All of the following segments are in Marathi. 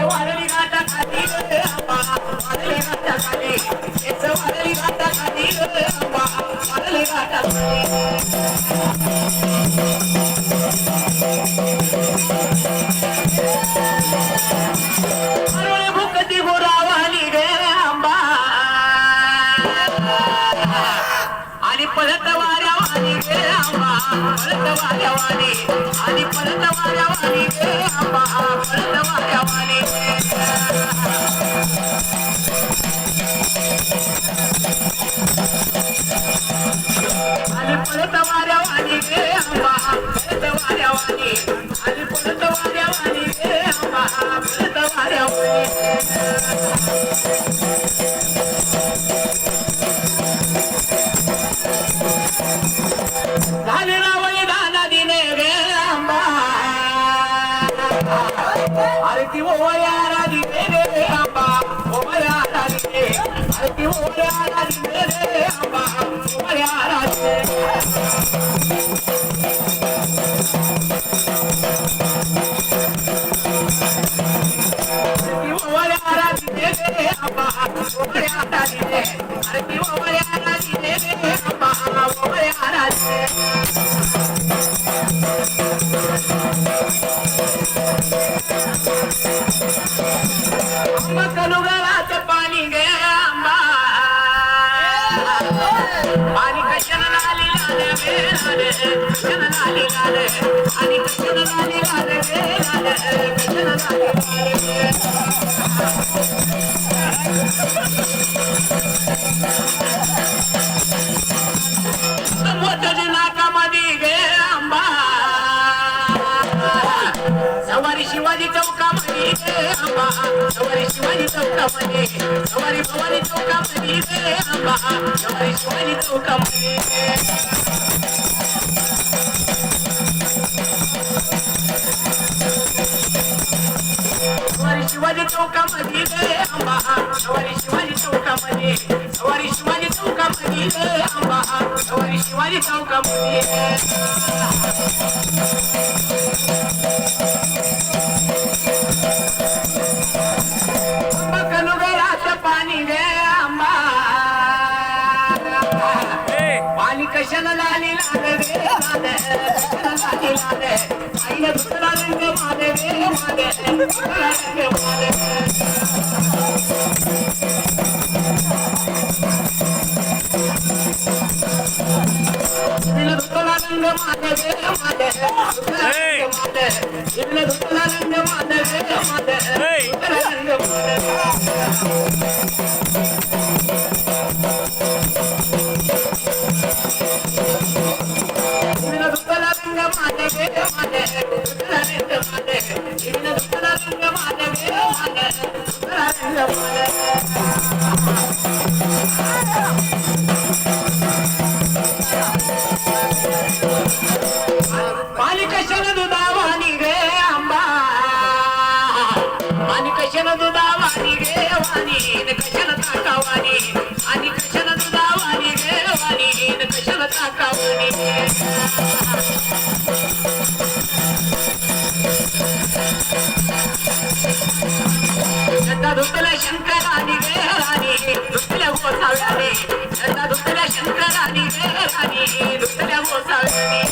वादळी घाटा खाली आंबा वादळी घाटा खाली वादळी घाटा खाली आंबा वादळी घाटा खाली अरुळे भुकती गोरावाली गे आंबा आणि पळत वाऱ्यावाली गे आंबा पळत वाऱ्यावाली आणि पळत वाऱ्यावाली गे आंबा पळत वाऱ्यावाली आणि पळत वाऱ्यावाली गे आंबा पळत वाऱ्यावाली आणि पळत वाऱ्यावाली गे आंबा पळत वाऱ्यावाली झाले रावळे दाना दिने गे आंबा अरे ती ओवळ्याला दिने गे आंबा ओवळ्याला दिने अरे ती ओवळ्याला दिने गे आंबा ओवळ्याला दिने ती ओवळ्याला दिने गे आंबा ओवळ्याला दिने अरे ती ओवळ्याला दिने गे आंबा ओवळ्याला दिने कनुगळाच पाणी गे आंबा पाणी कशाला नाली लाले गे लाले कशाला नाली लाले आणि कशाला नाली लाले गे लाले कशाला नाली लाले मोठ्याची नाकामध्ये गे आंबा सवारी शिवाजी चौकामध्ये गे आंबा सवारी शिवाजी चौकामध्ये सवारी भवानी चौकामध्ये गे आंबा सवारी शिवाजी चौकामध्ये सवारी शिवाजी चौकामध्ये गे आंबा सवारी शिवाजी चौकामध्ये सवारी शिवाजी चौकामध्ये गे आंबा सवारी शिवाजी चौकामध्ये कनुगळाचं पाणी गे आंबा पाणी कशाला लाली लाले गे लाले कशाला लाली लाले आईने दुसरा रंग माले गे माले दुसरा रंग माले दुसरा रंग माले गे माले दुसरा रंग माले दुसरा रंग माले गे माले दुसरा रंग माले दुसरा रंग माले गे माले दुसरा रंग माले दुसरा रंग माले गे माले दुसरा रंग माले पाणी कशाला दुधावानी गे आंबा पाणी कशाला दुधावानी गे वाणी कशाला ताकावानी आणि कशाला दुधावानी गे वाणी कशाला ताकावानी धुतल्या शंकरानी गे राणी धुतल्या गोसाव्याने धुतल्या शंकरानी गे राणी धुतल्या गोसाव्याने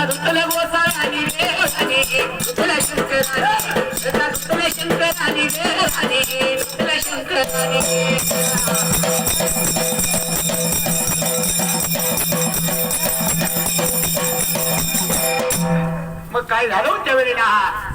धुतल्या गोसाव्यानी गे राणी धुतल्या शंकरानी धुतल्या शंकरानी गे राणी धुतल्या शंकरानी मग काय झालं त्या वेळेला